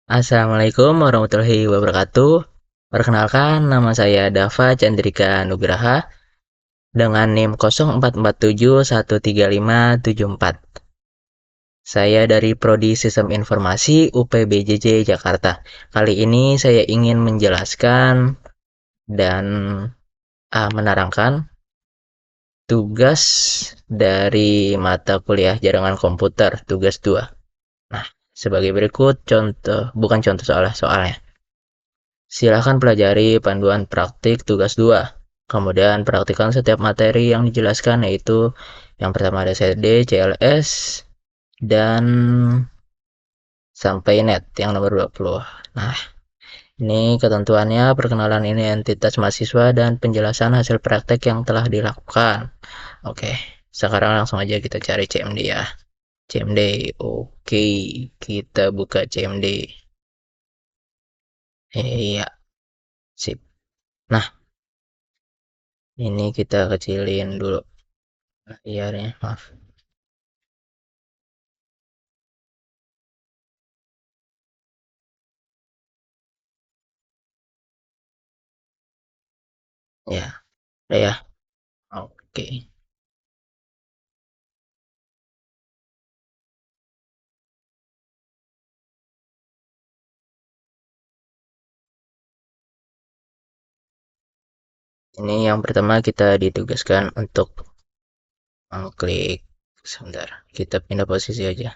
Assalamualaikum warahmatullahi wabarakatuh. Perkenalkan, nama saya Dava Chandrika Nugraha dengan NIM 0447135574. Saya dari Prodi Sistem Informasi UPBJJ Jakarta. Kali ini saya ingin menjelaskan dan menerangkan tugas dari mata kuliah jaringan komputer, tugas 2. Nah, sebagai berikut contoh, bukan contoh soalnya. Silakan pelajari panduan praktik tugas 2. Kemudian praktikkan setiap materi yang dijelaskan, yaitu yang pertama ada CAD, CLS, dan sampai net yang nomor 20. Nah, ini ketentuannya, perkenalan ini entitas mahasiswa dan penjelasan hasil praktek yang telah dilakukan. Oke, sekarang langsung aja kita cari CMD ya. CMD, oke, kita buka CMD. Iya, sip. Nah, ini kita kecilin dulu layarnya, maaf. Ya, udah ya. Oke. Ini yang pertama kita ditugaskan untuk mengklik. Sebentar, kita pindah posisi aja.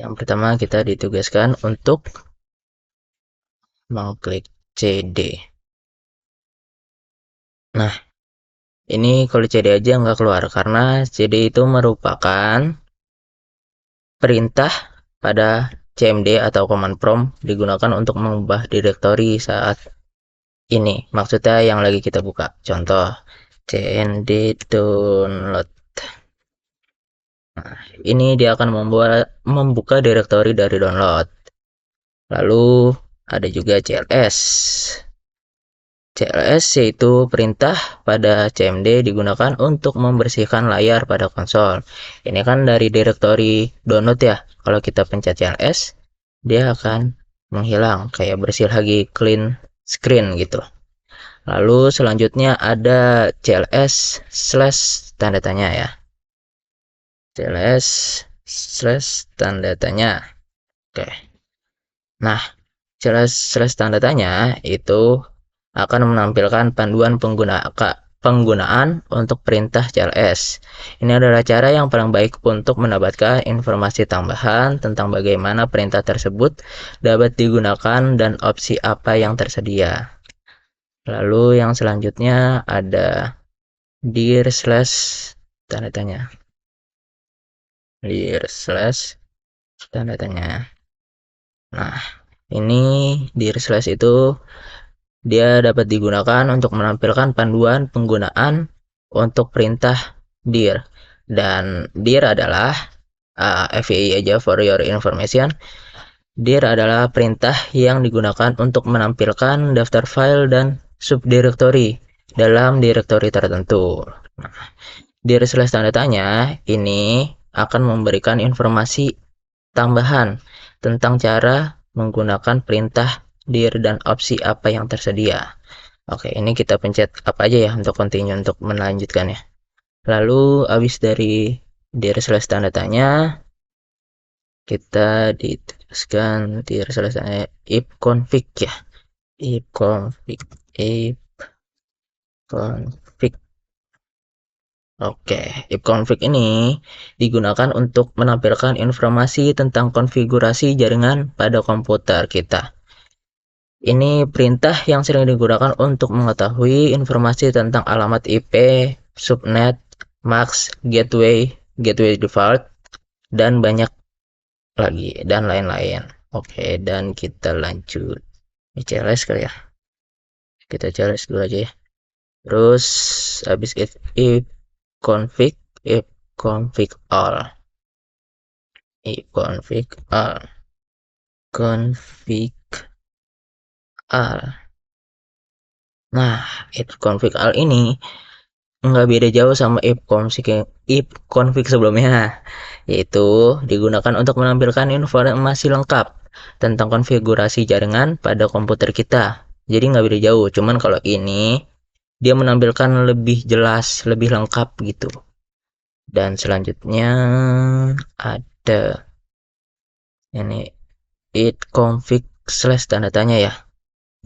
Yang pertama kita ditugaskan untuk mengklik CD. Nah, ini kalau CD aja nggak keluar karena CD itu merupakan perintah pada CMD atau command prompt digunakan untuk mengubah direktori saat ini. Maksudnya yang lagi kita buka. Contoh, cmd download. Nah, ini dia akan membuka direktori dari download. Lalu ada juga CLS. CLS yaitu perintah pada CMD digunakan untuk membersihkan layar pada konsol. Ini kan dari direktori download ya. Kalau kita pencet CLS, dia akan menghilang, kayak bersih lagi, clean screen gitu. Lalu selanjutnya ada CLS slash tanda tanya ya. CLS slash tanda tanya. Oke. Nah, slash tanda tanya itu akan menampilkan panduan penggunaan untuk perintah CLS. Ini adalah cara yang paling baik untuk mendapatkan informasi tambahan tentang bagaimana perintah tersebut dapat digunakan dan opsi apa yang tersedia. Lalu yang selanjutnya ada dir slash tanda tanya. Dir slash tanda tanya. Nah, ini dir slash itu dia dapat digunakan untuk menampilkan panduan penggunaan untuk perintah dir. Dan dir adalah FYI aja for your information. Dir adalah perintah yang digunakan untuk menampilkan daftar file dan subdirektori dalam direktori tertentu. Nah, dir slash tanda tanya ini akan memberikan informasi tambahan tentang cara menggunakan perintah dir dan opsi apa yang tersedia. Oke, ini kita pencet apa aja ya untuk continue, untuk melanjutkan ya. Lalu habis dari dir slash tanda tanya, kita ditugaskan dir slash tanya if config ya. If config. Oke, if config ini digunakan untuk menampilkan informasi tentang konfigurasi jaringan pada komputer kita. Ini perintah yang sering digunakan untuk mengetahui informasi tentang alamat IP, subnet, MAC, gateway default, dan banyak lagi, dan lain-lain. Oke, dan kita lanjut. Ini CLS kali ya. Kita CLS dulu aja ya. Terus, habis if config, if config all. If config all. Config all. Nah, if config all ini nggak beda jauh sama if config sebelumnya, yaitu digunakan untuk menampilkan informasi lengkap tentang konfigurasi jaringan pada komputer kita. Jadi nggak beda jauh, cuman kalau ini dia menampilkan lebih jelas, lebih lengkap gitu. Dan selanjutnya ada ini it config slash tanda tanya ya,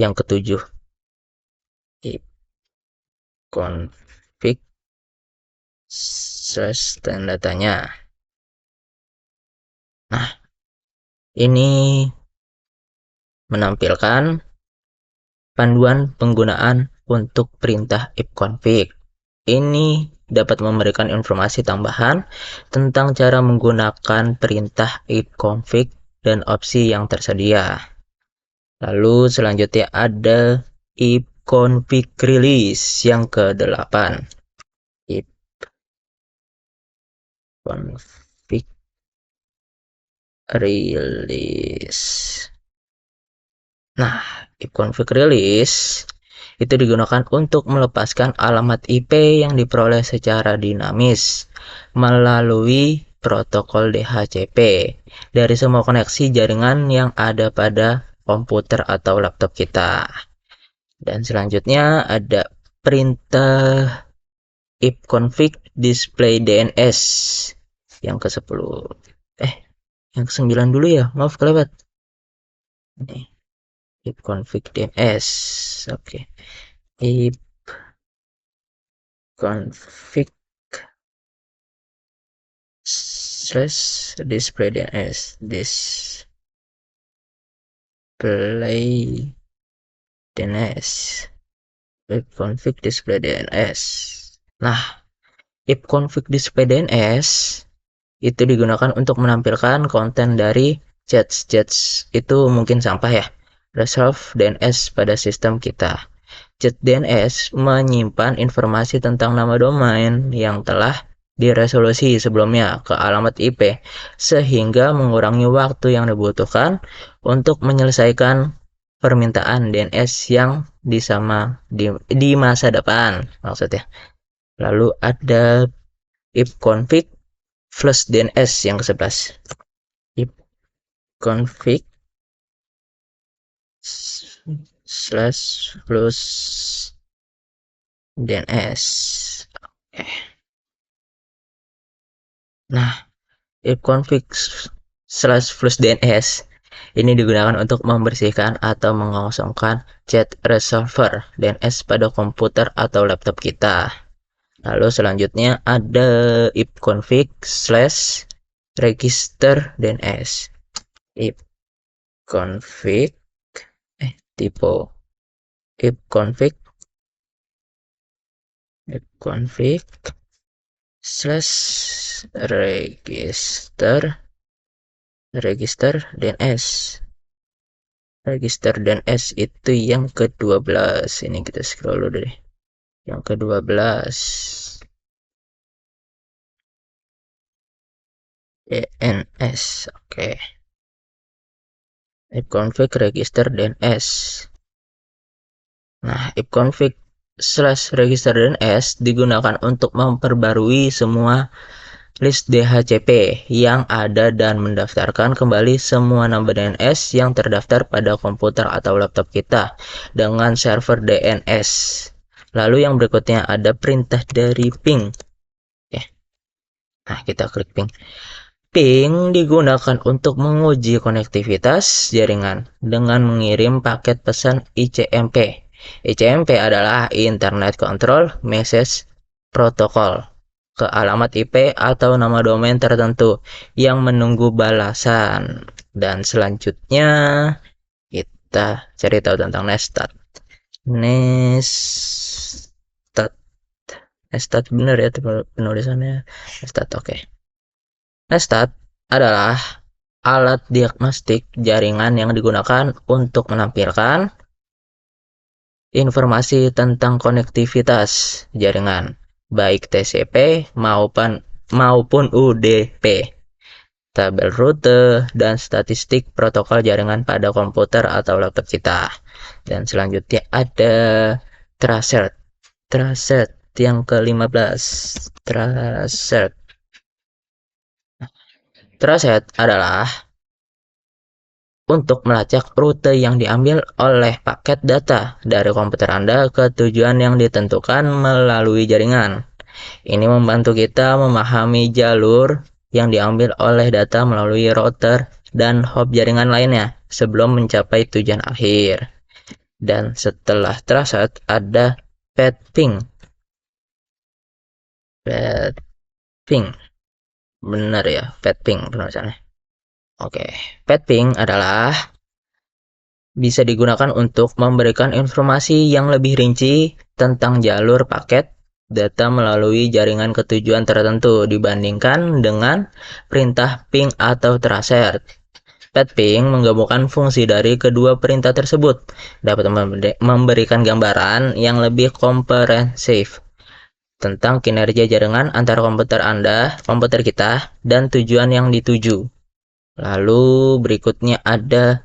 yang ketujuh. It config slash tanda tanya. Nah, ini menampilkan panduan penggunaan untuk perintah ifconfig. Ini dapat memberikan informasi tambahan tentang cara menggunakan perintah ifconfig dan opsi yang tersedia. Lalu selanjutnya ada ifconfig release yang ke-8. Ifconfig release. Nah, ifconfig release itu digunakan untuk melepaskan alamat IP yang diperoleh secara dinamis melalui protokol DHCP dari semua koneksi jaringan yang ada pada komputer atau laptop kita. Dan selanjutnya ada perintah ifconfig display DNS yang ke-10. Yang ke-9 dulu ya, maaf kelewat. Nih, ifconfig DNS. Oke. Ifconfig slash display DNS. Display DNS. Ifconfig display DNS. Nah, ifconfig display DNS itu digunakan untuk menampilkan konten dari chats itu mungkin sampah ya. Resolve DNS pada sistem kita. Chat DNS menyimpan informasi tentang nama domain yang telah diresolusi sebelumnya ke alamat IP, sehingga mengurangi waktu yang dibutuhkan untuk menyelesaikan permintaan DNS yang di masa depan maksudnya. Lalu ada ifconfig flush DNS yang ke-11. Ifconfig slash flush DNS. Nah, ifconfig slash flush DNS ini digunakan untuk membersihkan atau mengosongkan chat resolver DNS pada komputer atau laptop kita. Lalu selanjutnya ada ifconfig slash register DNS. Ifconfig ifconfig slash register DNS. Register DNS itu yang ke-12. Ini kita scroll dulu deh. Yang ke-12. DNS. Oke. Ifconfig register DNS. Nah, ifconfig slash register DNS digunakan untuk memperbarui semua list DHCP yang ada dan mendaftarkan kembali semua nama DNS yang terdaftar pada komputer atau laptop kita dengan server DNS. Lalu yang berikutnya ada perintah dari ping. Nah, kita klik ping. Ping digunakan untuk menguji konektivitas jaringan dengan mengirim paket pesan ICMP. ICMP adalah Internet Control Message Protocol ke alamat IP atau nama domain tertentu yang menunggu balasan. Dan selanjutnya kita cari tahu tentang Nestat. Nestat benar ya penulisannya. Nestat, oke. Nestat adalah alat diagnostik jaringan yang digunakan untuk menampilkan informasi tentang konektivitas jaringan, baik TCP maupun UDP, tabel rute, dan statistik protokol jaringan pada komputer atau laptop kita. Dan selanjutnya ada Tracer. yang ke-15, tracer. Tracer adalah untuk melacak rute yang diambil oleh paket data dari komputer Anda ke tujuan yang ditentukan melalui jaringan. Ini membantu kita memahami jalur yang diambil oleh data melalui router dan hop jaringan lainnya sebelum mencapai tujuan akhir. Dan setelah tracet ada pathing. Pathing, benar ya, pathing penulisannya. Oke, pathing adalah bisa digunakan untuk memberikan informasi yang lebih rinci tentang jalur paket data melalui jaringan ke tujuan tertentu dibandingkan dengan perintah ping atau tracer. Ping menggabungkan fungsi dari kedua perintah tersebut, dapat memberikan gambaran yang lebih komprehensif tentang kinerja jaringan antara komputer Anda, komputer kita, dan tujuan yang dituju. Lalu berikutnya ada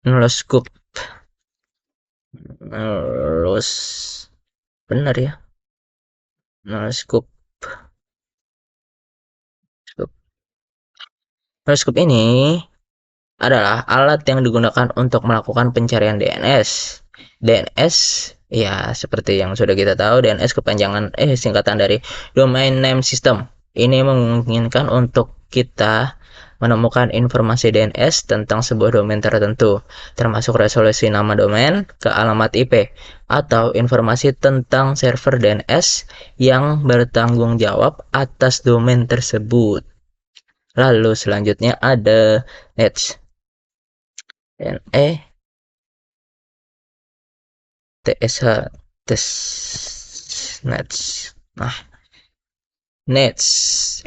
noscope. Los, benar ya, noscope. Noscope ini adalah alat yang digunakan untuk melakukan pencarian DNS. DNS ya seperti yang sudah kita tahu, DNS singkatan dari Domain Name System. Ini memungkinkan untuk kita menemukan informasi DNS tentang sebuah domain tertentu, termasuk resolusi nama domain ke alamat IP, atau informasi tentang server DNS yang bertanggung jawab atas domain tersebut. Lalu selanjutnya ada Nets. Nets. Nah, Nets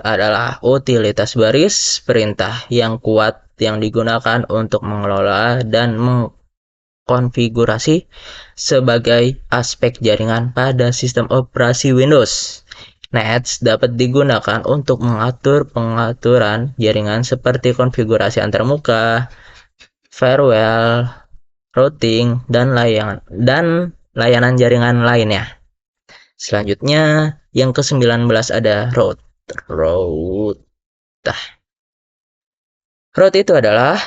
adalah utilitas baris perintah yang kuat yang digunakan untuk mengelola dan mengkonfigurasi sebagai aspek jaringan pada sistem operasi Windows. Nets dapat digunakan untuk mengatur pengaturan jaringan seperti konfigurasi antarmuka, firewall, routing, dan layanan jaringan lainnya. Selanjutnya, yang ke-19 ada root. Root. Root itu adalah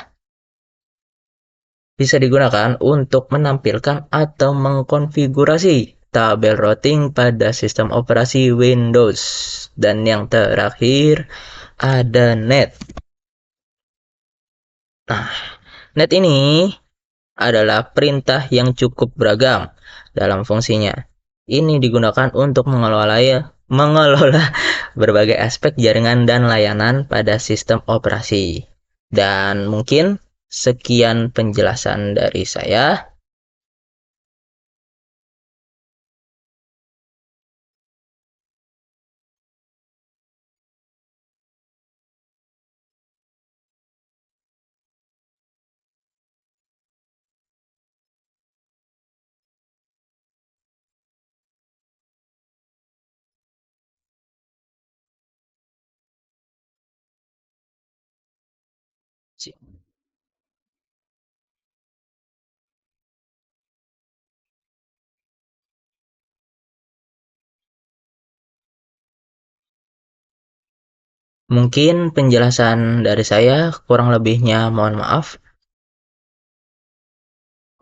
bisa digunakan untuk menampilkan atau mengkonfigurasi tabel routing pada sistem operasi Windows. Dan yang terakhir ada net. Nah, net ini adalah perintah yang cukup beragam dalam fungsinya. Ini digunakan untuk mengelola berbagai aspek jaringan dan layanan pada sistem operasi. Dan mungkin sekian penjelasan dari saya. Mungkin penjelasan dari saya kurang lebihnya mohon maaf.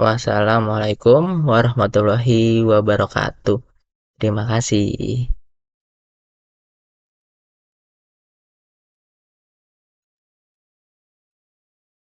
Wassalamualaikum warahmatullahi wabarakatuh. Terima kasih.